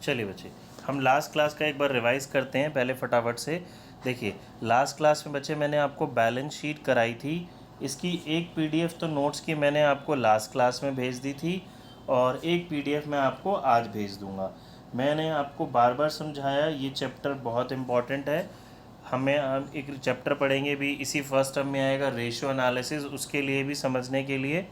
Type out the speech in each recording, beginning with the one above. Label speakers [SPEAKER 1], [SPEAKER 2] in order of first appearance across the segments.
[SPEAKER 1] चलिए बच्चे, हम लास्ट क्लास का एक बार रिवाइज करते हैं पहले फटाफट से। देखिए, लास्ट क्लास में बच्चे मैंने आपको बैलेंस शीट कराई थी। इसकी एक पीडीएफ तो नोट्स की मैंने आपको लास्ट क्लास में भेज दी थी और एक पीडीएफ मैं आपको आज भेज दूंगा। मैंने आपको बार बार समझाया, ये चैप्टर बहुत इम्पॉर्टेंट है। हमें हम एक चैप्टर पढ़ेंगे भी, इसी फर्स्ट टर्म में आएगा रेशियो एनालिसिस, उसके लिए भी समझने के लिए,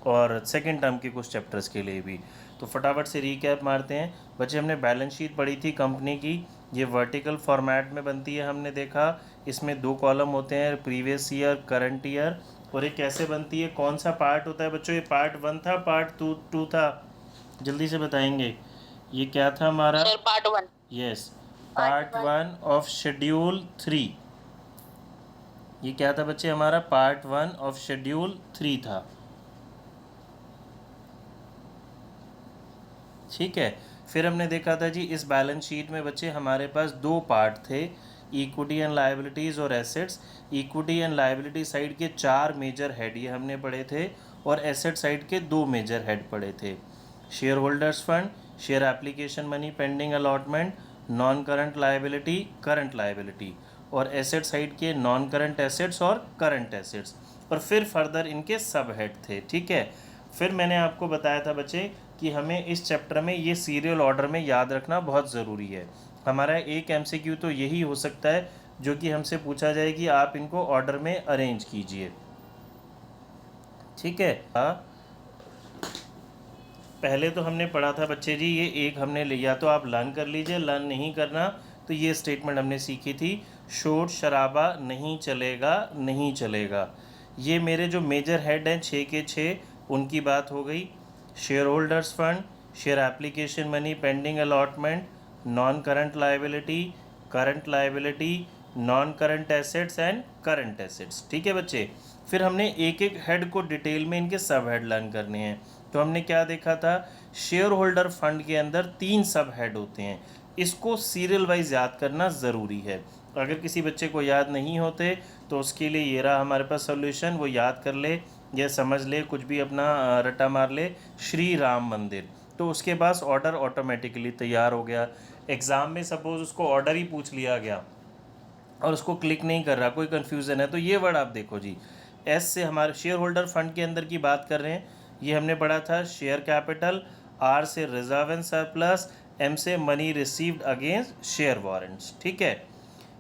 [SPEAKER 1] और सेकंड टर्म के कुछ चैप्टर्स के लिए भी। तो फटाफट से रीकैप मारते हैं बच्चे। हमने बैलेंस शीट पढ़ी थी कंपनी की, ये वर्टिकल फॉर्मेट में बनती है, हमने देखा। इसमें 2 कॉलम होते हैं, प्रीवियस ईयर, करंट ईयर। और ये कैसे बनती है, कौन सा पार्ट होता है बच्चों? ये पार्ट 1 था, पार्ट 2 था? जल्दी से बताएंगे, ये क्या था हमारा?
[SPEAKER 2] Sir part 1।
[SPEAKER 1] Yes, part 1 of schedule 3। ये क्या था बच्चे हमारा? पार्ट 1 ऑफ शेड्यूल 3 था। ठीक है। फिर हमने देखा था जी, इस बैलेंस शीट में बच्चे हमारे पास 2 पार्ट थे, इक्विटी एंड लायबिलिटीज़ और assets. Equity and liability side के 4 मेजर हेड ये हमने पढ़े थे, और एसेट साइड के 2 मेजर हेड पढ़े थे। Share holders fund, share application money pending allotment, non current liability, current liability, और एसेट साइड के नॉन करंट एसेट्स और करंट एसेट्स। और फिर फर्दर इनके सब हेड थे। ठीक है। फिर मैंने आपको बताया था बच्चे कि हमें इस चैप्टर में ये सीरियल ऑर्डर में याद रखना बहुत ज़रूरी है। हमारा एक एमसीक्यू तो यही हो सकता है जो कि हमसे पूछा जाए कि आप इनको ऑर्डर में अरेंज कीजिए। ठीक है। पहले तो हमने पढ़ा था बच्चे जी, ये एक हमने लिया, तो आप लर्न कर लीजिए, लर्न नहीं करना तो ये स्टेटमेंट हमने सीखी थी, शोर शराबा नहीं चलेगा, नहीं चलेगा। ये मेरे जो मेजर हेड हैं 6 के 6, उनकी बात हो गई। Share holders fund, share application money pending allotment, non current liability, current liability, non current assets and current assets. ठीक है बच्चे। फिर हमने एक एक हेड को डिटेल में इनके सब हेड लर्न करने हैं। तो हमने क्या देखा था, शेयर होल्डर फंड के अंदर 3 सब हेड होते हैं, इसको सीरियल वाइज याद करना ज़रूरी है। अगर किसी बच्चे को याद नहीं होते तो उसके लिए ये रहा हमारे पास सॉल्यूशन, वो याद कर ले या समझ ले, कुछ भी अपना रट्टा मार ले, श्री राम मंदिर, तो उसके पास ऑर्डर ऑटोमेटिकली तैयार हो गया। एग्ज़ाम में सपोज़ उसको ऑर्डर ही पूछ लिया गया और उसको क्लिक नहीं कर रहा, कोई कन्फ्यूज़न है, तो ये वर्ड आप देखो जी, एस से हमारे शेयर होल्डर फंड के अंदर की बात कर रहे हैं, ये हमने पढ़ा था शेयर कैपिटल, आर से रिजर्व एंड सरप्लस, एम से money received against share warrants. ठीक है।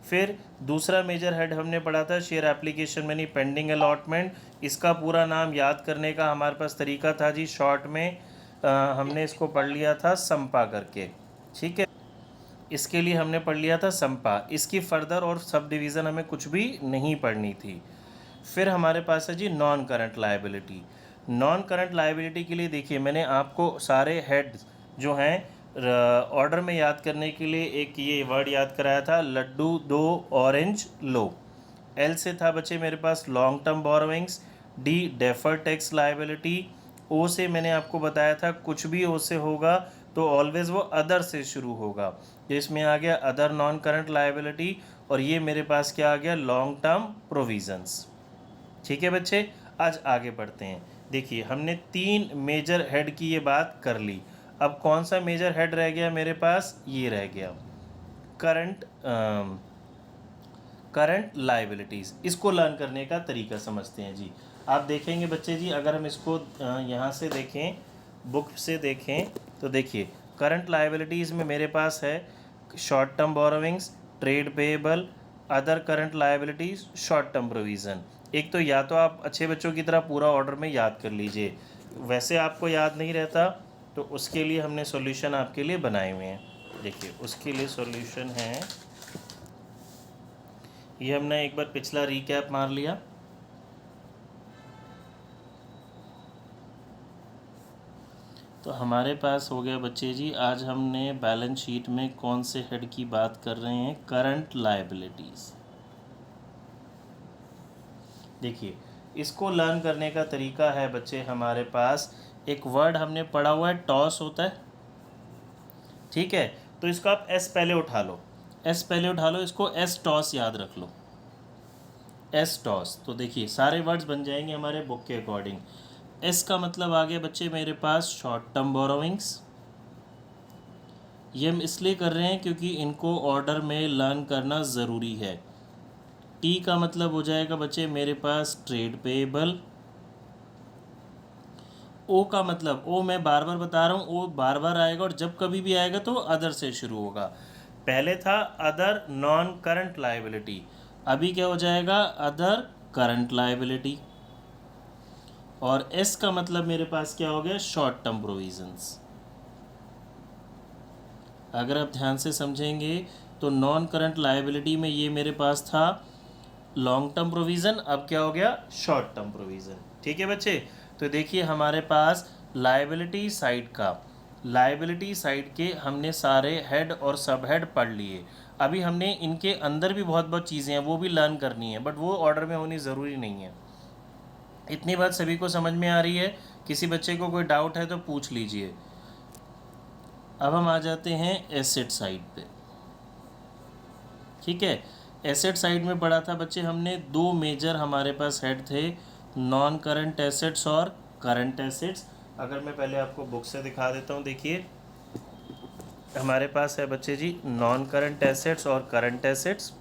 [SPEAKER 1] फिर दूसरा मेजर हेड हमने पढ़ा था share application money pending allotment. इसका पूरा नाम याद करने का हमारे पास तरीका था जी, शॉर्ट में हमने इसको पढ़ लिया था संपा करके। ठीक है। इसके लिए हमने पढ़ लिया था संपा, इसकी फर्दर और सब डिवीज़न हमें कुछ भी नहीं पढ़नी थी। फिर हमारे पास है जी non current liability. Non current liability के लिए देखिए, मैंने आपको सारे हेड जो हैं ऑर्डर में याद करने के लिए एक ये वर्ड याद कराया था, लड्डू दो ऑरेंज लो। एल से था बच्चे मेरे पास long term borrowings, D defer tax liability, O से मैंने आपको बताया था कुछ भी ओ से होगा तो ऑलवेज़ वो अदर से शुरू होगा, तो इसमें आ गया अदर नॉन करंट लायबिलिटी, और ये मेरे पास क्या आ गया, लॉन्ग टर्म प्रोविजंस। ठीक है बच्चे, आज आगे बढ़ते हैं। देखिए, हमने 3 मेजर हेड की ये बात कर ली। अब कौन सा मेजर हेड रह गया मेरे पास? ये रह गया करंट लायबिलिटीज़। इसको लर्न करने का तरीका समझते हैं जी। आप देखेंगे बच्चे जी, अगर हम इसको यहाँ से देखें, बुक से देखें, तो देखिए करंट लायबिलिटीज़ में मेरे पास है short term borrowings, trade payable, other current liabilities, short term provision. एक तो या तो आप अच्छे बच्चों की तरह पूरा ऑर्डर में याद कर लीजिए, वैसे आपको याद नहीं रहता तो उसके लिए हमने सॉल्यूशन आपके लिए बनाए हुए हैं। देखिए, उसके लिए सॉल्यूशन है, ये हमने एक बार पिछला रीकैप मार लिया। तो हमारे पास हो गया बच्चे जी, आज हमने बैलेंस शीट में कौन से हेड की बात कर रहे हैं, करंट लायबिलिटीज़। देखिए, इसको लर्न करने का तरीका है बच्चे, हमारे पास एक वर्ड हमने पढ़ा हुआ है, टॉस होता है। ठीक है, तो इसको आप एस पहले उठा लो, एस पहले उठा लो, इसको एस टॉस याद रख लो, एस टॉस। तो देखिए सारे वर्ड्स बन जाएंगे हमारे बुक के अकॉर्डिंग। एस का मतलब आ गया बच्चे मेरे पास शॉर्ट टर्म बोरोइंग्स, ये हम इसलिए कर रहे हैं क्योंकि इनको ऑर्डर में लर्न करना ज़रूरी है। टी का मतलब हो जाएगा बच्चे मेरे पास ट्रेड पेएबल। ओ का मतलब, ओ मैं बार बार बता रहा हूँ, ओ बार बार आएगा और जब कभी भी आएगा तो अदर से शुरू होगा। पहले था अदर नॉन करंट लायबिलिटी, अभी क्या हो जाएगा अदर करंट लायबिलिटी। और एस का मतलब मेरे पास क्या हो गया शॉर्ट टर्म प्रोविजंस। अगर आप ध्यान से समझेंगे तो नॉन करंट लायबिलिटी में ये मेरे पास था लॉन्ग टर्म प्रोविज़न, अब क्या हो गया शॉर्ट टर्म प्रोविज़न। ठीक है बच्चे, तो देखिए हमारे पास लायबिलिटी साइड के हमने सारे हेड और सब हेड पढ़ लिए। अभी हमने इनके अंदर भी बहुत बहुत चीज़ें हैं वो भी लर्न करनी है, बट वो ऑर्डर में होनी ज़रूरी नहीं है। इतनी बात सभी को समझ में आ रही है? किसी बच्चे को कोई डाउट है तो पूछ लीजिए। अब हम आ जाते हैं एसेट साइड पे। ठीक है, एसेट साइड में पढ़ा था बच्चे हमने, दो मेजर हमारे पास हेड थे, नॉन करंट एसेट्स और करंट एसेट्स। अगर मैं पहले आपको बुक से दिखा देता हूँ, देखिए हमारे पास है बच्चे जी नॉन करंट एसेट्स और current assets.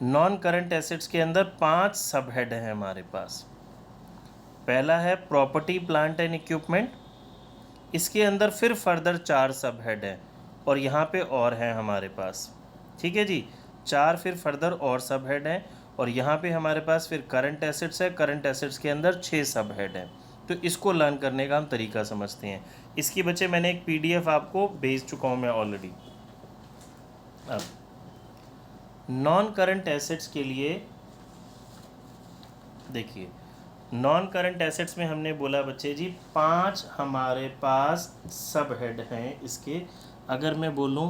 [SPEAKER 1] Non current assets के अंदर 5 सब हेड हैं हमारे पास। पहला है प्रॉपर्टी प्लांट एंड इक्विपमेंट, इसके अंदर फिर फर्दर 4 सब हेड हैं और यहाँ पे और हैं हमारे पास। ठीक है जी, 4 फिर फर्दर और सब हेड हैं और यहाँ पे हमारे पास फिर करंट एसेट्स है, करंट एसेट्स के अंदर 6 सब हेड हैं। तो इसको लर्न करने का हम तरीका समझते हैं। इसकी बच्चे मैंने एक PDF आपको भेज चुका हूँ मैं ऑलरेडी। अब नॉन करंट एसेट्स के लिए देखिए, नॉन करंट एसेट्स में हमने बोला बच्चे जी 5 हमारे पास सब हेड हैं इसके। अगर मैं बोलूं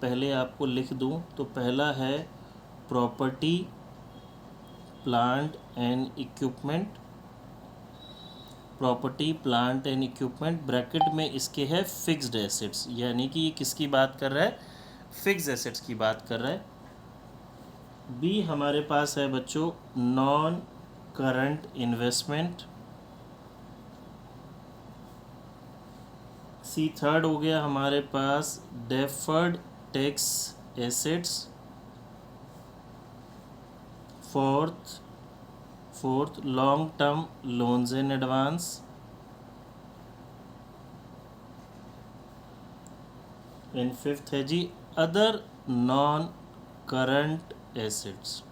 [SPEAKER 1] पहले आपको लिख दूं तो पहला है property plant and equipment. Property plant and equipment bracket में इसके है फिक्स्ड एसेट्स, यानी कि ये किसकी बात कर रहा है फिक्स्ड एसेट्स की बात कर रहा है। बी हमारे पास है बच्चों non current investment. C third हो गया हमारे पास deferred tax assets. Fourth long term loans in advance. And fifth है जी other non current assets.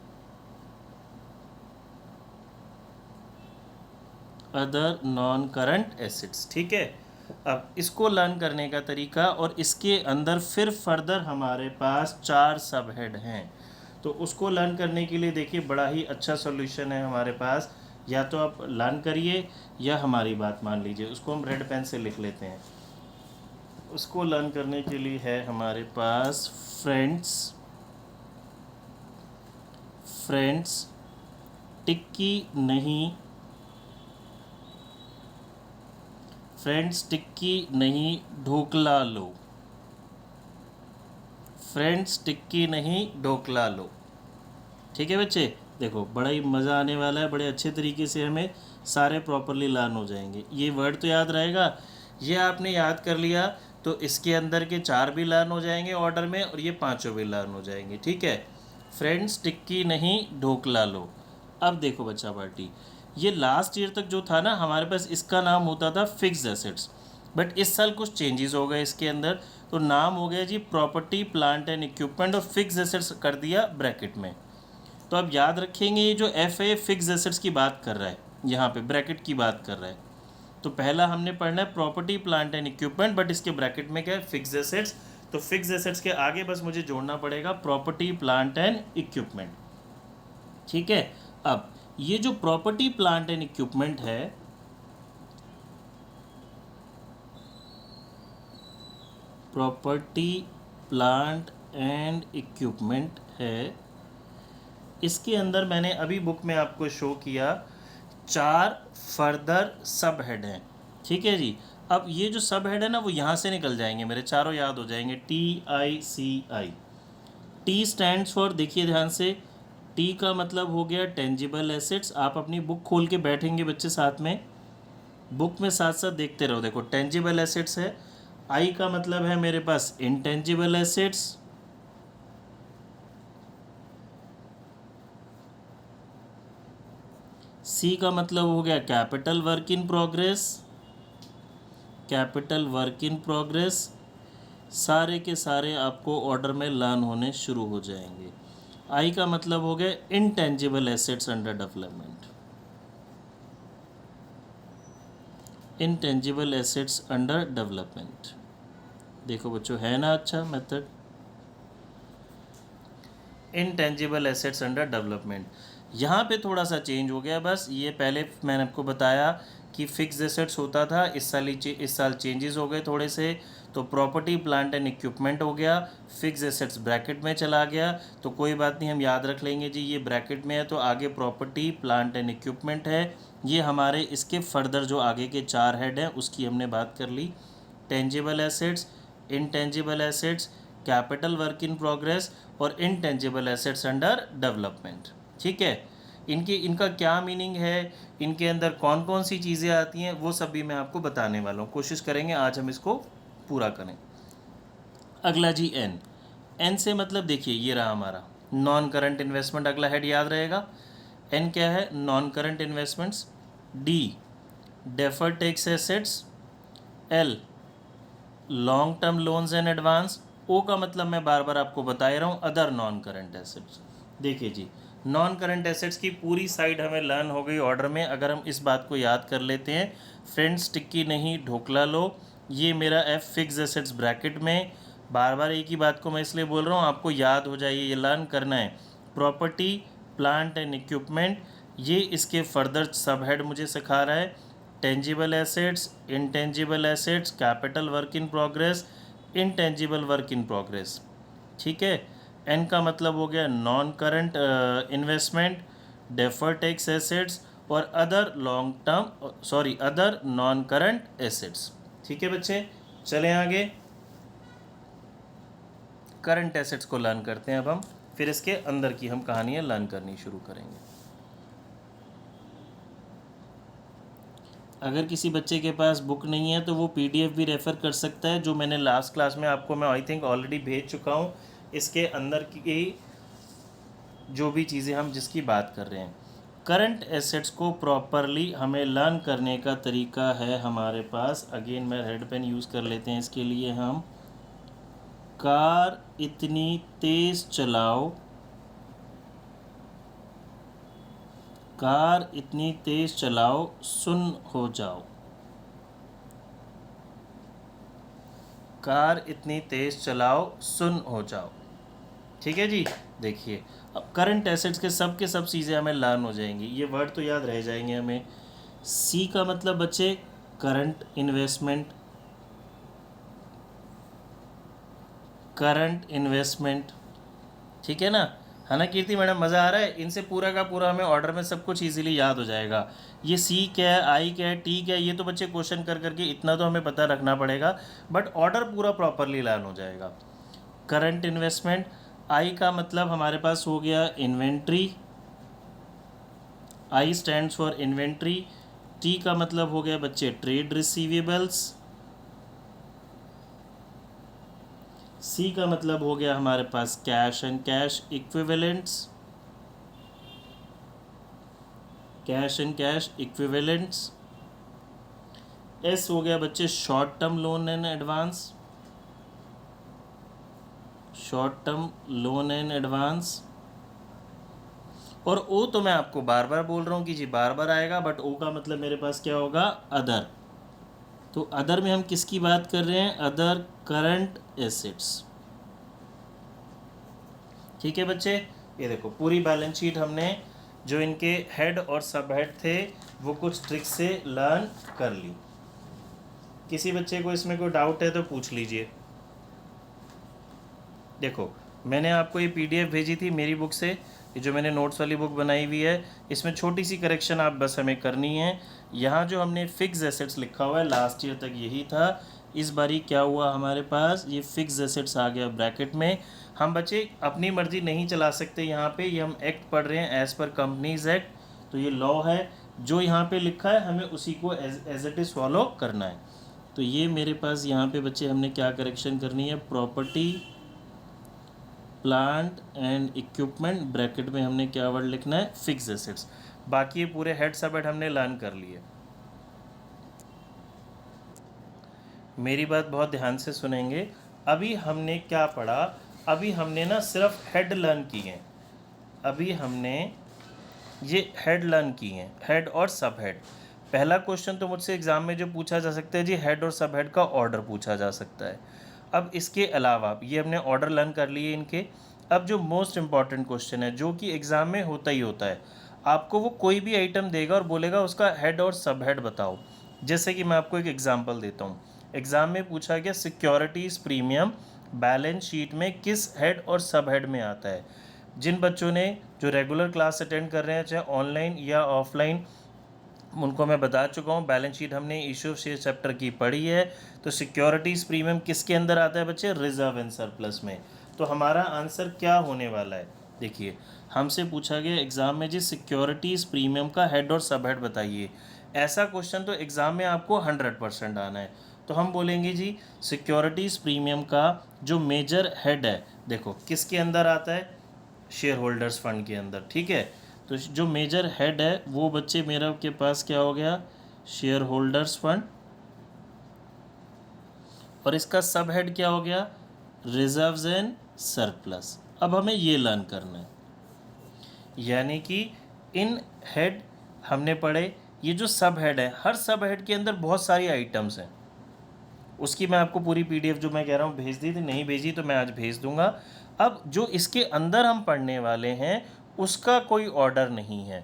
[SPEAKER 1] Other non current assets. ठीक है, अब इसको लर्न करने का तरीका, और इसके अंदर फिर फर्दर हमारे पास 4 सब हेड हैं। तो उसको लर्न करने के लिए देखिए बड़ा ही अच्छा सॉल्यूशन है हमारे पास। या तो आप लर्न करिए या हमारी बात मान लीजिए। उसको हम रेड पेन से लिख लेते हैं। उसको लर्न करने के लिए है हमारे पास फ्रेंड्स टिक्की नहीं, फ्रेंड्स टिक्की नहीं ढोकला लो। फ्रेंड्स टिक्की नहीं ढोकला लो। ठीक है बच्चे, देखो बड़ा ही मज़ा आने वाला है। बड़े अच्छे तरीके से हमें सारे प्रॉपरली लर्न हो जाएंगे। ये वर्ड तो याद रहेगा, ये आपने याद कर लिया तो इसके अंदर के 4 भी लर्न हो जाएंगे ऑर्डर में और ये 5 भी लर्न हो जाएंगे। ठीक है, फ्रेंड्स टिक्की नहीं ढोकला लो। अब देखो बच्चा पार्टी, ये लास्ट ईयर तक जो था ना हमारे पास, इसका नाम होता था फिक्स्ड एसेट्स, बट इस साल कुछ चेंजेस हो गए इसके अंदर। तो नाम हो गया जी प्रॉपर्टी प्लांट एंड इक्विपमेंट और फिक्स्ड एसेट्स कर दिया ब्रैकेट में। तो अब याद रखेंगे ये जो एफ है फिक्स्ड एसेट्स की बात कर रहा है, यहाँ पे ब्रैकेट की बात कर रहा है। तो पहला हमने पढ़ना है property plant and equipment, but इसके ब्रैकेट में क्या है फिक्स्ड एसेट्स। तो फिक्स्ड एसेट्स के आगे बस मुझे जोड़ना पड़ेगा प्रॉपर्टी प्लांट एंड इक्विपमेंट। ठीक है, अब ये जो प्रॉपर्टी प्लांट एंड इक्विपमेंट है, प्रॉपर्टी प्लांट एंड इक्विपमेंट है, इसके अंदर मैंने अभी बुक में आपको शो किया 4 फर्दर सब हेड हैं। ठीक है जी, अब ये जो सब हेड है ना वो यहाँ से निकल जाएंगे, मेरे चारों याद हो जाएंगे, TICI। टी स्टैंड्स फॉर, देखिए ध्यान से, टी का मतलब हो गया टेंजिबल एसेट्स। आप अपनी बुक खोल के बैठेंगे बच्चे साथ में, बुक में साथ साथ देखते रहो। देखो टेंजिबल एसेट्स है, आई का मतलब है मेरे पास इंटेंजिबल एसेट्स, सी का मतलब हो गया capital work in progress, capital work in progress, सारे के सारे आपको ऑर्डर में लर्न होने शुरू हो जाएंगे। आई का मतलब हो गया intangible assets under development, intangible assets under development. देखो बच्चों है ना अच्छा method, intangible assets under development. यहाँ पे थोड़ा सा चेंज हो गया बस, ये पहले मैंने आपको बताया कि फिक्स एसेट्स होता था, इस साल चेंजेस हो गए थोड़े से, तो प्रॉपर्टी प्लांट एंड इक्विपमेंट हो गया, फिक्स एसेट्स ब्रैकेट में चला गया। तो कोई बात नहीं, हम याद रख लेंगे जी ये ब्रैकेट में है तो आगे प्रॉपर्टी प्लांट एंड इक्विपमेंट है। ये हमारे इसके फर्दर जो आगे के 4 हेड हैं उसकी हमने बात कर ली, tangible assets, intangible assets, capital work in progress और इनटेंजिबल एसेट्स अंडर डेवलपमेंट। ठीक है, इनका क्या मीनिंग है, इनके अंदर कौन कौन सी चीज़ें आती हैं, वो सब भी मैं आपको बताने वाला हूँ। कोशिश करेंगे आज हम इसको पूरा करें। अगला जी एन से मतलब देखिए ये रहा हमारा नॉन करंट इन्वेस्टमेंट, अगला हेड याद रहेगा। एन क्या है, non current investments. D deferred tax assets. L long term loans and advance. O का मतलब मैं बार बार आपको बता ही रहा हूँ, अदर नॉन करंट एसेट्स। देखिए जी, नॉन करंट एसेट्स की पूरी साइड हमें लर्न हो गई ऑर्डर में। अगर हम इस बात को याद कर लेते हैं, फ्रेंड्स टिक्की नहीं ढोकला लो, ये मेरा एफ फिक्स एसेट्स ब्रैकेट में। बार बार एक ही बात को मैं इसलिए बोल रहा हूँ, आपको याद हो जाइए, ये लर्न करना है। प्रॉपर्टी प्लांट एंड इक्विपमेंट, ये इसके फर्दर सब हेड मुझे सिखा रहा है। Tangible assets, intangible assets, capital work in progress, intangible work in progress. ठीक है, एन का मतलब हो गया non current investment, defer tax assets और other long term other non current assets. ठीक है बच्चे, चलें आगे करंट एसेट्स को लर्न करते हैं अब हम, फिर इसके अंदर की हम कहानियाँ लर्न करनी शुरू करेंगे। अगर किसी बच्चे के पास बुक नहीं है तो वो पीडीएफ भी रेफ़र कर सकता है, जो मैंने लास्ट क्लास में आपको मैं आई थिंक ऑलरेडी भेज चुका हूँ। इसके अंदर की जो भी चीज़ें हम जिसकी बात कर रहे हैं, करंट एसेट्स को प्रॉपरली हमें लर्न करने का तरीका है हमारे पास। अगेन मैं रेड पेन यूज़ कर लेते हैं इसके लिए हम। कार इतनी तेज़ चलाओ, कार इतनी तेज़ चलाओ सुन हो जाओ, कार इतनी तेज़ चलाओ सुन हो जाओ। ठीक है जी, देखिए अब करंट एसेट्स के सब चीज़ें हमें लर्न हो जाएंगी, ये वर्ड तो याद रह जाएंगे हमें। सी का मतलब बच्चे करंट इन्वेस्टमेंट, करंट इन्वेस्टमेंट। ठीक है ना कीर्ति मैडम, मज़ा आ रहा है? इनसे पूरा का पूरा हमें ऑर्डर में सब कुछ इजीली याद हो जाएगा। ये सी क्या है, आई क्या है, टी क्या है, ये तो बच्चे क्वेश्चन कर करके इतना तो हमें पता रखना पड़ेगा, बट ऑर्डर पूरा प्रॉपरली लर्न हो जाएगा। करंट इन्वेस्टमेंट, आई का मतलब हमारे पास हो गया inventory, I stands for inventory. T का मतलब हो गया बच्चे ट्रेड रिसीवेबल्स। सी का मतलब हो गया हमारे पास cash and cash equivalents, cash and cash equivalents. S हो गया बच्चे short term loan and advance, short term loan and advance. और ओ तो मैं आपको बार बार बोल रहा हूँ कि जी बार बार आएगा, बट ओ का मतलब मेरे पास क्या होगा, अदर। तो अदर में हम किसकी बात कर रहे हैं, अदर करंट एसेट्स। ठीक है बच्चे, ये देखो पूरी बैलेंस शीट हमने जो इनके हेड और सब हेड थे वो कुछ ट्रिक्स से लर्न कर ली। किसी बच्चे को इसमें कोई डाउट है तो पूछ लीजिए। देखो मैंने आपको ये पीडीएफ भेजी थी मेरी बुक से, ये जो मैंने नोट्स वाली बुक बनाई हुई है, इसमें छोटी सी करेक्शन आप बस हमें करनी है। यहाँ जो हमने फिक्स एसेट्स लिखा हुआ है लास्ट ईयर तक यही था, इस बारी क्या हुआ हमारे पास, ये फिक्स एसेट्स आ गया ब्रैकेट में। हम बच्चे अपनी मर्जी नहीं चला सकते यहाँ पे, ये हम एक्ट पढ़ रहे हैं एज़ पर कंपनीज एक्ट, तो ये लॉ है, जो यहाँ पे लिखा है हमें उसी को एज इट इज़ फॉलो करना है। तो ये मेरे पास यहाँ पे बच्चे हमने क्या करेक्शन करनी है, property plant and equipment bracket में हमने क्या वर्ड लिखना है, फिक्स एसेट्स। बाकी ये पूरे हेड सब हेड हमने लर्न कर लिए। मेरी बात बहुत ध्यान से सुनेंगे। अभी हमने क्या पढ़ा, अभी हमने ना सिर्फ हेड लर्न की हैं, अभी हमने ये हेड लर्न की हैं, हेड और सब हेड। पहला क्वेश्चन तो मुझसे एग्ज़ाम में जो पूछा जा सकता है जी, हेड और सब हेड का ऑर्डर पूछा जा सकता है। अब इसके अलावा ये हमने ऑर्डर लर्न कर लिए इनके। अब जो मोस्ट इम्पॉर्टेंट क्वेश्चन है जो कि एग्ज़ाम में होता ही होता है, आपको वो कोई भी आइटम देगा और बोलेगा उसका हेड और सब हेड बताओ। जैसे कि मैं आपको एक एग्जांपल देता हूँ। एग्ज़ाम में पूछा गया सिक्योरिटीज़ प्रीमियम बैलेंस शीट में किस हेड और सब हेड में आता है। जिन बच्चों ने जो रेगुलर क्लास अटेंड कर रहे हैं चाहे ऑनलाइन या ऑफलाइन, उनको मैं बता चुका हूँ बैलेंस शीट हमने इशू ऑफ शेयर चैप्टर की पढ़ी है। तो सिक्योरिटीज़ प्रीमियम किसके अंदर आता है बच्चे, रिजर्व एंड सरप्लस में। तो हमारा आंसर क्या होने वाला है, देखिए हमसे पूछा गया एग्ज़ाम में जी सिक्योरिटीज़ प्रीमियम का हेड और सब हेड बताइए। ऐसा क्वेश्चन तो एग्ज़ाम में आपको 100% आना है। तो हम बोलेंगे जी सिक्योरिटीज़ प्रीमियम का जो मेजर हेड है, देखो किसके अंदर आता है, शेयर होल्डर्स फंड के अंदर, ठीक है। तो जो मेजर हेड है वो बच्चे मेरा के पास क्या हो गया, शेयर होल्डर्स फंड, और इसका सब हेड क्या हो गया, रिजर्व्स एंड सरप्लस। अब हमें ये लर्न करना है, यानी कि इन हेड हमने पढ़े, ये जो सब हेड है, हर सब हेड के अंदर बहुत सारी आइटम्स हैं। उसकी मैं आपको पूरी पीडीएफ जो मैं कह रहा हूँ भेज दी थी, नहीं भेजी तो मैं आज भेज दूंगा। अब जो इसके अंदर हम पढ़ने वाले हैं उसका कोई ऑर्डर नहीं है,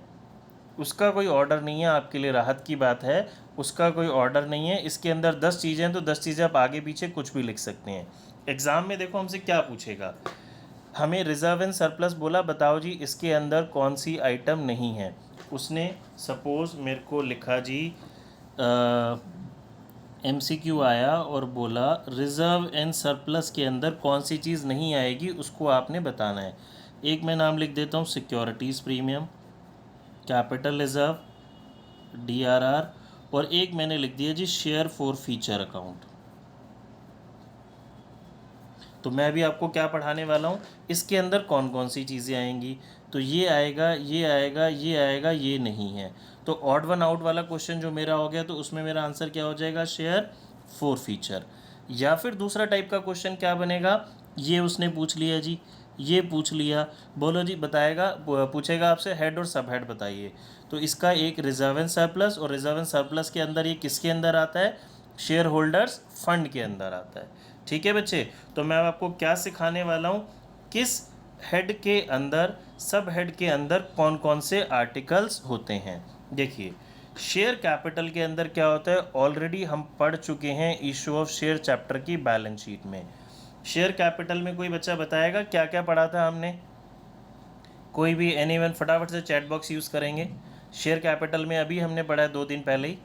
[SPEAKER 1] उसका कोई ऑर्डर नहीं है, आपके लिए राहत की बात है, उसका कोई ऑर्डर नहीं है। इसके अंदर 10 चीज़ें हैं तो 10 चीज़ें आप आगे पीछे कुछ भी लिख सकते हैं। एग्ज़ाम में देखो हमसे क्या पूछेगा, हमें रिजर्व एंड सरप्लस बोला, बताओ जी इसके अंदर कौन सी आइटम नहीं है। उसने सपोज़ मेरे को लिखा जी MCQ आया और बोला रिज़र्व एंड सरप्लस के अंदर कौन सी चीज़ नहीं आएगी, उसको आपने बताना है। एक मैं नाम लिख देता हूँ securities premium, capital reserve, DRR, और एक मैंने लिख दिया जी शेयर फॉर फीचर अकाउंट। तो मैं भी आपको क्या पढ़ाने वाला हूँ, इसके अंदर कौन कौन सी चीज़ें आएंगी। तो ये आएगा, ये आएगा, ये आएगा, ये नहीं है। तो ऑड वन आउट वाला क्वेश्चन जो मेरा हो गया, तो उसमें मेरा आंसर क्या हो जाएगा, शेयर फॉर फीचर। या फिर दूसरा टाइप का क्वेश्चन क्या बनेगा, ये उसने पूछ लिया जी, ये पूछ लिया, बोलो जी बताएगा, पूछेगा आपसे हेड और सब हेड बताइए। तो इसका एक रिजर्व एंड सरप्लस, और रिजर्व एंड सरप्लस के अंदर ये किसके अंदर आता है, शेयर होल्डर्स फंड के अंदर आता है। ठीक है बच्चे, तो मैं आपको क्या सिखाने वाला हूँ, किस हेड के अंदर, सब हेड के अंदर कौन कौन से आर्टिकल्स होते हैं। देखिए शेयर कैपिटल के अंदर क्या होता है, ऑलरेडी हम पढ़ चुके हैं इशू ऑफ शेयर चैप्टर की बैलेंस शीट में। शेयर कैपिटल में कोई बच्चा बताएगा क्या क्या पढ़ा था हमने, कोई भी एनीवन फटाफट से चैट बॉक्स यूज़ करेंगे। शेयर कैपिटल में अभी हमने पढ़ा है 2 दिन पहले ही।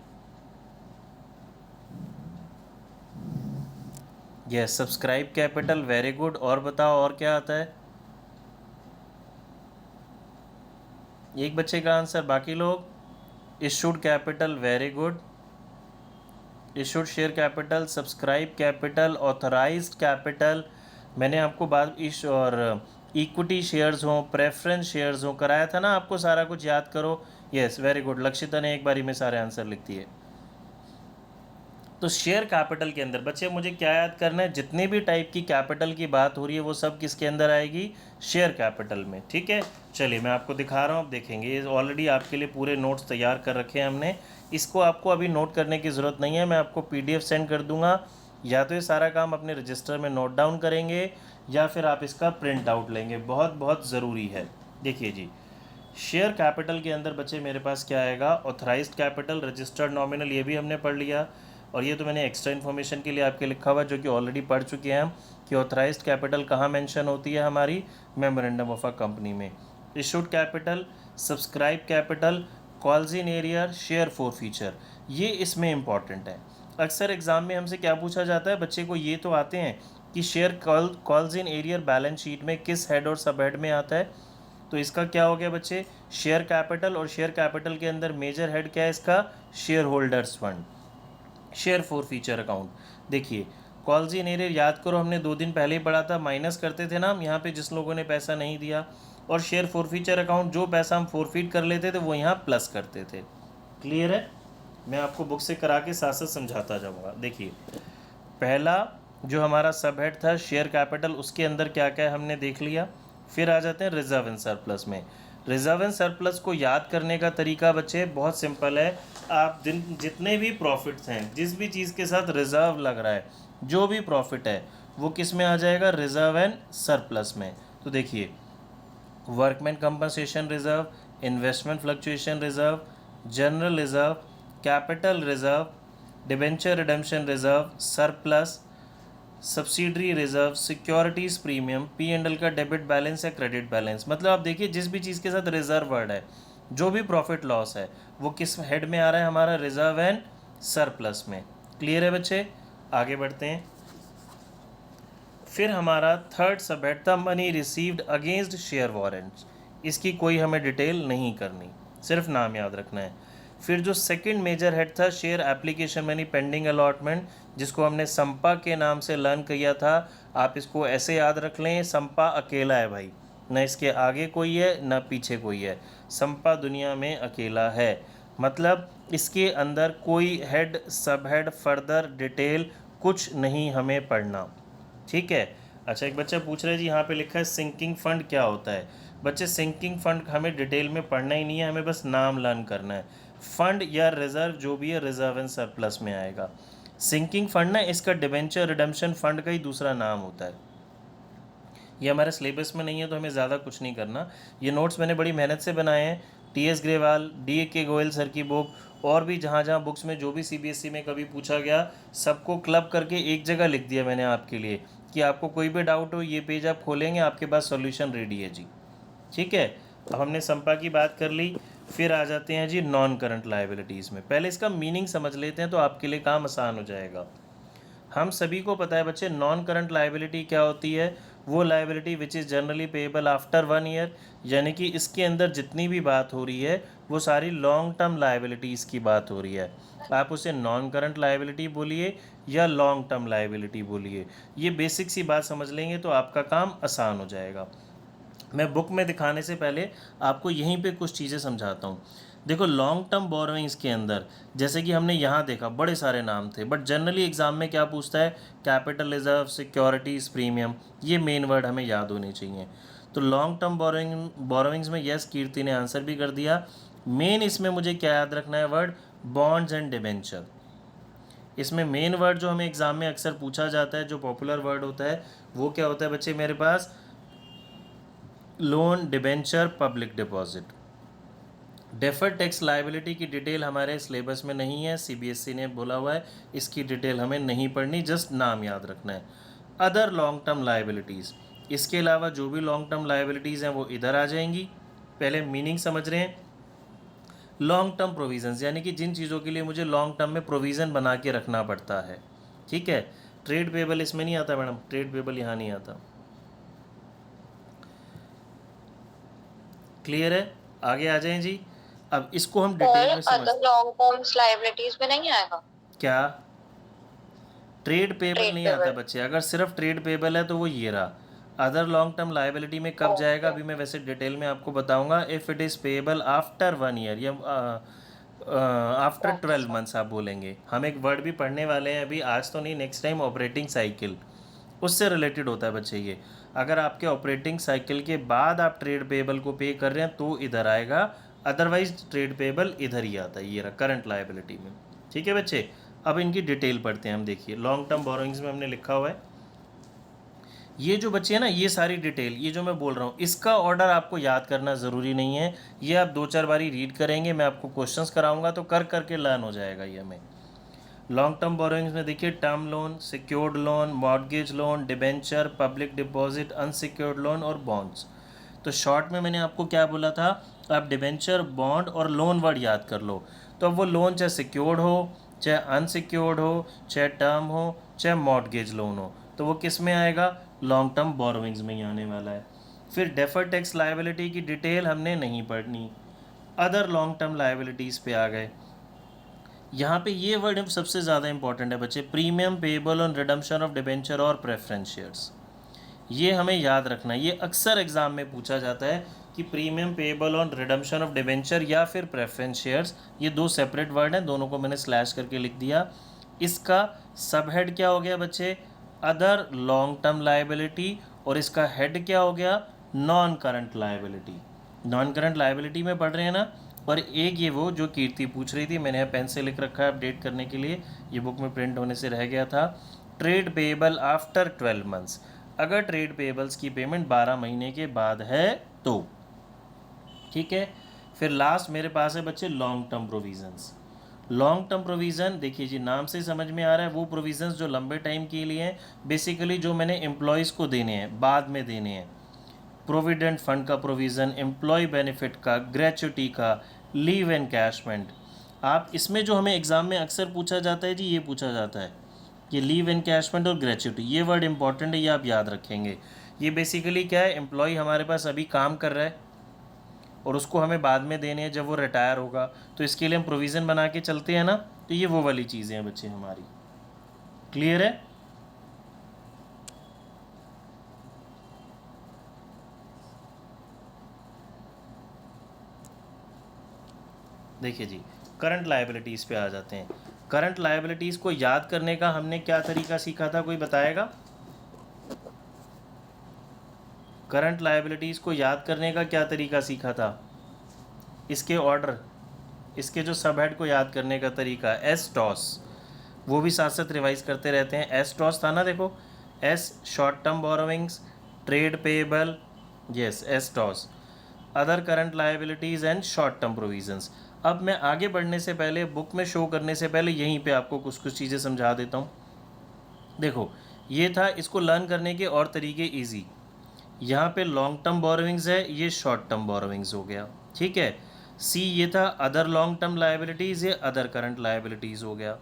[SPEAKER 1] Yes, subscribe capital, very good. और बताओ और क्या आता है, एक बच्चे का आंसर, बाकी लोग। Issued capital, very good. Issued share capital, subscribe capital, authorised capital. मैंने आपको बात इश और इक्विटी शेयर्स हों, प्रेफरेंस शेयर्स हों, कराया था ना आपको, सारा कुछ याद करो। यस, वेरी गुड, लक्षिता ने एक बारी में सारे आंसर लिख दिए। तो शेयर कैपिटल के अंदर बच्चे मुझे क्या याद करना है, जितने भी टाइप की कैपिटल की बात हो रही है वो सब किसके अंदर आएगी, शेयर कैपिटल में। ठीक है, चलिए मैं आपको दिखा रहा हूँ, आप देखेंगे। ये ऑलरेडी आपके लिए पूरे नोट्स तैयार कर रखे हैं हमने, इसको आपको अभी नोट करने की ज़रूरत नहीं है, मैं आपको PDF सेंड कर दूँगा। या तो ये सारा काम अपने रजिस्टर में नोट डाउन करेंगे या फिर आप इसका प्रिंट आउट लेंगे, बहुत बहुत ज़रूरी है। देखिए जी, शेयर कैपिटल के अंदर बच्चे मेरे पास क्या आएगा, ऑथराइज्ड कैपिटल, रजिस्टर्ड नॉमिनल, ये भी हमने पढ़ लिया। और ये तो मैंने एक्स्ट्रा इन्फॉर्मेशन के लिए आपके लिखा हुआ, जो कि ऑलरेडी पढ़ चुके हैं हम, कि ऑथराइज्ड कैपिटल कहाँ मेंशन होती है हमारी, मेमोरेंडम ऑफ अ कंपनी में। Issued capital, subscribe capital, calls in arrear, share for feature, ये इसमें इंपॉर्टेंट है। अक्सर एग्जाम में हमसे क्या पूछा जाता है, बच्चे को ये तो आते हैं कि share calls in arrear balance sheet में किस हेड और सब हेड में आता है। तो इसका क्या हो गया बच्चे, शेयर कैपिटल, और शेयर कैपिटल के अंदर मेजर हेड क्या है इसका, share holders fund. Share for feature account, देखिए कॉल्स इन एरियर याद करो, हमने 2 दिन पहले ही पढ़ा था, माइनस करते थे ना हम यहाँ पे जिस लोगों ने पैसा नहीं दिया, और शेयर फॉर फीचर अकाउंट जो पैसा हम फॉरफीट कर लेते थे वो यहाँ प्लस करते थे। क्लियर है? मैं आपको बुक से करा के साथ साथ समझाता जाऊँगा। देखिए पहला जो हमारा सब हेड था शेयर कैपिटल, उसके अंदर क्या क्या है हमने देख लिया। फिर आ जाते हैं रिजर्व एंड सरप्लस में। रिजर्व एंड सरप्लस को याद करने का तरीका बच्चे बहुत सिंपल है। आप जितने भी प्रॉफिट्स हैं, जिस भी चीज़ के साथ रिजर्व लग रहा है, जो भी प्रॉफिट है वो किस में आ जाएगा, रिजर्व एंड सरप्लस में। तो देखिए workman compensation reserve, investment fluctuation reserve, general reserve, capital reserve, debenture redemption reserve, surplus, subsidiary reserve, securities premium, P and L का डेबिट बैलेंस या क्रेडिट बैलेंस। मतलब आप देखिए जिस भी चीज़ के साथ रिजर्व वर्ड है, जो भी प्रॉफिट लॉस है, वो किस हेड में आ रहा है, हमारा रिजर्व एंड सरप्लस में। क्लियर है बच्चे? आगे बढ़ते हैं। फिर हमारा थर्ड सब हेड था money received against share warrants. इसकी कोई हमें डिटेल नहीं करनी, सिर्फ नाम याद रखना है। फिर जो सेकंड मेजर हेड था share application money pending allotment, जिसको हमने संपा के नाम से लर्न किया था। आप इसको ऐसे याद रख लें, संपा अकेला है भाई, न इसके आगे कोई है न पीछे कोई है। संपा दुनिया में अकेला है, मतलब इसके अंदर कोई हेड सब हेड फर्दर डिटेल कुछ नहीं हमें पढ़ना। ठीक है? अच्छा एक बच्चा पूछ रहा है जी यहाँ पे लिखा है सिंकिंग फंड क्या होता है। बच्चे सिंकिंग फंड हमें डिटेल में पढ़ना ही नहीं है, हमें बस नाम लर्न करना है। फंड या रिजर्व जो भी है रिजर्व एंड सरप्लस में आएगा। सिंकिंग फंड ना इसका डिबेंचर रिडेम्पशन फंड का ही दूसरा नाम होता है। ये हमारे सिलेबस में नहीं है तो हमें ज़्यादा कुछ नहीं करना। ये नोट्स मैंने बड़ी मेहनत से बनाए हैं। T.S.. Grewal, DK. Goyal sir की बुक, और भी जहाँ जहाँ बुक्स में जो भी सीबीएसई में कभी पूछा गया, सबको क्लब करके एक जगह लिख दिया मैंने आपके लिए, कि आपको कोई भी डाउट हो ये पेज आप खोलेंगे, आपके पास सॉल्यूशन रेडी है जी। ठीक है? अब हमने संपा की बात कर ली। फिर आ जाते हैं जी नॉन करंट लायबिलिटीज़ में। पहले इसका मीनिंग समझ लेते हैं तो आपके लिए काम आसान हो जाएगा। हम सभी को पता है बच्चे नॉन करंट लायबिलिटी क्या होती है। वो liability which is generally payable after 1 year, यानी कि इसके अंदर जितनी भी बात हो रही है वो सारी लॉन्ग टर्म लायबिलिटीज़ की बात हो रही है। आप उसे नॉन करंट लायबिलिटी बोलिए या लॉन्ग टर्म लायबिलिटी बोलिए, ये बेसिक सी बात समझ लेंगे तो आपका काम आसान हो जाएगा। मैं बुक में दिखाने से पहले आपको यहीं पे कुछ चीज़ें समझाता हूँ। देखो लॉन्ग टर्म बोरोइंग्स के अंदर जैसे कि हमने यहाँ देखा बड़े सारे नाम थे, बट जनरली एग्जाम में क्या पूछता है, कैपिटल रिजर्व, सिक्योरिटीज़ प्रीमियम, ये मेन वर्ड हमें याद होने चाहिए। तो लॉन्ग टर्म बोरोइंग्स में यस कीर्ति ने आंसर भी कर दिया। मेन इसमें मुझे क्या याद रखना है वर्ड, बॉन्ड्स एंड डिबेंचर। इसमें मेन वर्ड जो हमें एग्जाम में अक्सर पूछा जाता है, जो पॉपुलर वर्ड होता है, वो क्या होता है बच्चे मेरे पास, loan, debenture, public deposit. Deferred tax liability की डिटेल हमारे सिलेबस में नहीं है, सीबीएसई ने बोला हुआ है इसकी डिटेल हमें नहीं पढ़नी, जस्ट नाम याद रखना है। अदर लॉन्ग टर्म लायबिलिटीज़, इसके अलावा जो भी लॉन्ग टर्म लायबिलिटीज़ हैं वो इधर आ जाएंगी। पहले मीनिंग समझ रहे हैं। लॉन्ग टर्म प्रोविजंस यानी कि जिन चीज़ों के लिए मुझे लॉन्ग टर्म में प्रोविज़न बना के रखना पड़ता है। ठीक है? ट्रेड पेबल इसमें नहीं आता मैडम, ट्रेड पेबल यहाँ नहीं आता। क्लियर है? आगे आ जाएं जी। अब इसको हम डिटेल में समझ,
[SPEAKER 2] लॉन्ग टर्म्स लायबिलिटीज में नहीं आएगा
[SPEAKER 1] क्या ट्रेड पेबल नहीं आता बच्चे, अगर सिर्फ ट्रेड पेबल है तो वो ये रहा। अदर लॉन्ग टर्म लायबिलिटी में कब जाएगा अभी मैं वैसे डिटेल में आपको बताऊंगा। If it is payable after 1 year या आफ्टर 12 मंथ्स आप बोलेंगे। हम एक वर्ड भी पढ़ने वाले हैं अभी, आज तो नहीं, नेक्स्ट टाइम, ऑपरेटिंग साइकिल, उससे रिलेटेड होता है बच्चे ये। अगर आपके ऑपरेटिंग साइकिल के बाद आप ट्रेड पेबल को पे कर रहे हैं तो इधर आएगा, अदरवाइज ट्रेड पेबल इधर ही आता है, ये रहा करंट लायबिलिटी में। ठीक है बच्चे? अब इनकी डिटेल पढ़ते हैं हम। देखिए लॉन्ग टर्म बोरोइंग्स में हमने लिखा हुआ है, ये जो बच्चे हैं ना, ये सारी डिटेल, ये जो मैं बोल रहा हूँ, इसका ऑर्डर आपको याद करना ज़रूरी नहीं है। ये आप 2-4 बारी रीड करेंगे, मैं आपको क्वेश्चंस कराऊंगा तो कर करके लर्न हो जाएगा ये हमें। लॉन्ग टर्म बोरोइंग्स में देखिए term loan, secured loan, mortgage loan, debenture, public deposit, unsecured loan और बॉन्ड्स। तो शॉर्ट में मैंने आपको क्या बोला था, आप डिबेंचर, बॉन्ड और लोन वर्ड याद कर लो। तो अब वो लोन चाहे सिक्योर्ड हो, चाहे अनसिक्योर्ड हो, चाहे टर्म हो, चाहे मॉर्गेज लोन हो, तो वो किस में आएगा, लॉन्ग टर्म बोरोइंग्स में ही आने वाला है। फिर डेफर्ड टैक्स लायबिलिटी की डिटेल हमने नहीं पढ़नी। अदर लॉन्ग टर्म लायबिलिटीज़ पे आ गए। यहाँ पे ये वर्ड सबसे ज़्यादा इंपॉर्टेंट है बच्चे, premium payable on redemption of debenture और प्रेफरेंस शेयर्स। ये हमें याद रखना है, ये अक्सर एग्जाम में पूछा जाता है कि premium payable on redemption of debenture या फिर प्रेफरेंस शेयर्स, ये दो सेपरेट वर्ड हैं, दोनों को मैंने स्लैश करके लिख दिया। इसका सब हेड क्या हो गया बच्चे, अदर लॉन्ग टर्म लायबिलिटी, और इसका हेड क्या हो गया, non current liability. Non current liability में पढ़ रहे हैं ना। और एक ये वो जो कीर्ति पूछ रही थी, मैंने यहाँ पेन से लिख रखा है अपडेट करने के लिए, ये बुक में प्रिंट होने से रह गया था, ट्रेड पेएबल आफ्टर 12 मंथ्स, अगर ट्रेड पेएबल्स की पेमेंट 12 महीने के बाद है तो। ठीक है, फिर लास्ट मेरे पास है बच्चे long term provisions. Long term provision देखिए जी, नाम से समझ में आ रहा है, वो प्रोविजंस जो लंबे टाइम के लिए हैं, बेसिकली जो मैंने एम्प्लॉयज़ को देने हैं, बाद में देने हैं। प्रोविडेंट फंड का प्रोविज़न, एम्प्लॉय बेनिफिट का, ग्रेच्युटी का, लीव एनकैशमेंट। आप इसमें जो हमें एग्ज़ाम में अक्सर पूछा जाता है जी, ये पूछा जाता है कि लीव एनकैशमेंट और ग्रेच्युटी, ये वर्ड इंपॉर्टेंट है, ये आप याद रखेंगे। ये बेसिकली क्या है, एम्प्लॉय हमारे पास अभी काम कर रहा है और उसको हमें बाद में देने हैं जब वो रिटायर होगा, तो इसके लिए हम प्रोविज़न बना के चलते हैं ना, तो ये वो वाली चीज़ें हैं बच्चे हमारी। क्लियर है? देखिए जी, करंट लायबिलिटीज़ पे आ जाते हैं। करंट लायबिलिटीज़ को याद करने का हमने क्या तरीका सीखा था, कोई बताएगा? करंट लायबिलिटीज़ को याद करने का क्या तरीका सीखा था? इसके ऑर्डर, इसके जो सब हेड को याद करने का तरीका, एस टॉस, वो भी साथ साथ रिवाइज करते रहते हैं। एस टॉस था ना, देखो, S short term borrowings, trade payable, yes S toss, other current liabilities and short term provisions. अब मैं आगे बढ़ने से पहले, बुक में शो करने से पहले, यहीं पे आपको कुछ कुछ चीज़ें समझा देता हूँ। देखो, ये था, इसको लर्न करने के और तरीके ईजी। यहाँ पे लॉन्ग टर्म बोरोविंग्स है, ये शॉर्ट टर्म बोरोविंग्स हो गया। ठीक है, सी ये था अदर लॉन्ग टर्म लायबिलिटीज़, ये अदर करंट लायबिलिटीज़ हो गया।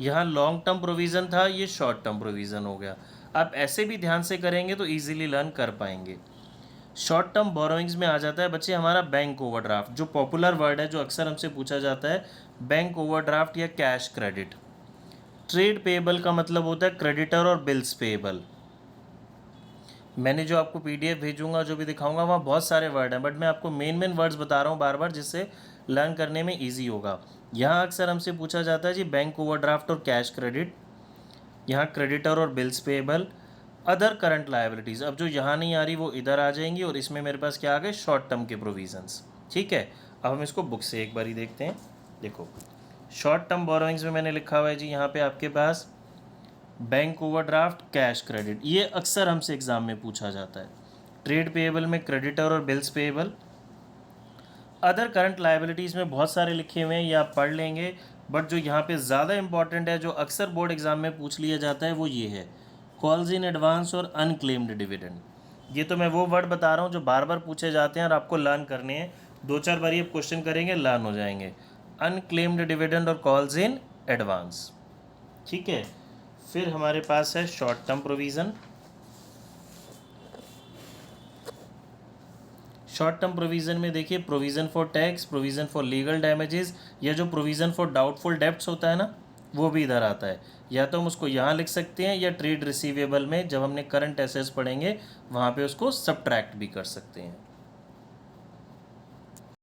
[SPEAKER 1] यहाँ लॉन्ग टर्म प्रोविज़न था, ये शॉर्ट टर्म प्रोविज़न हो गया। आप ऐसे भी ध्यान से करेंगे तो ईजिली लर्न कर पाएंगे। शॉर्ट टर्म बोरोइंग्स में आ जाता है बच्चे हमारा बैंक ओवरड्राफ्ट, जो पॉपुलर वर्ड है, जो अक्सर हमसे पूछा जाता है, बैंक ओवरड्राफ्ट या कैश क्रेडिट। ट्रेड पेएबल का मतलब होता है क्रेडिटर और बिल्स पेएबल। मैंने जो आपको पीडीएफ भेजूंगा, जो भी दिखाऊंगा, वहाँ बहुत सारे वर्ड हैं, बट मैं आपको मेन वर्ड्स बता रहा हूँ बार बार, जिससे लर्न करने में ईजी होगा। यहाँ अक्सर हमसे पूछा जाता है जी बैंक ओवरड्राफ्ट और कैश क्रेडिट, यहाँ क्रेडिटर और bills payable, other current liabilities. अब जो यहाँ नहीं आ रही वो इधर आ जाएंगी, और इसमें मेरे पास क्या आ गए, शॉर्ट टर्म के प्रोविजंस। ठीक है, अब हम इसको बुक से एक बार ही देखते हैं। देखो, शॉर्ट टर्म बोरोइंग्स में मैंने लिखा हुआ है जी, यहाँ पे आपके पास बैंक ओवरड्राफ्ट, कैश क्रेडिट, ये अक्सर हमसे एग्जाम में पूछा जाता है। ट्रेड पेएबल में क्रेडिटर और bills payable. Other current liabilities में बहुत सारे लिखे हुए हैं, ये आप पढ़ लेंगे, बट जो यहाँ पे ज़्यादा इंपॉर्टेंट है, जो अक्सर बोर्ड एग्जाम में पूछ लिया जाता है, वो ये है, कॉल्स इन एडवांस और अनक्लेम्ड डिविडेंड। ये तो मैं वो वर्ड बता रहा हूँ जो बार बार पूछे जाते हैं और आपको लर्न करने हैं, 2-4 बार ये क्वेश्चन करेंगे, लर्न हो जाएंगे। अनक्लेम्ड डिविडेंड और कॉल्स इन एडवांस। ठीक है, फिर हमारे पास है short term provision. Short term provision में देखिए, provision for tax, provision for legal damages, या जो प्रोविज़न फॉर डाउटफुल डेब्ट्स होता है ना, वो भी इधर आता है। या तो हम उसको यहाँ लिख सकते हैं, या ट्रेड रिसीवेबल में जब हमने करंट एसेट्स पढ़ेंगे वहाँ पे उसको सब्ट्रैक्ट भी कर सकते हैं।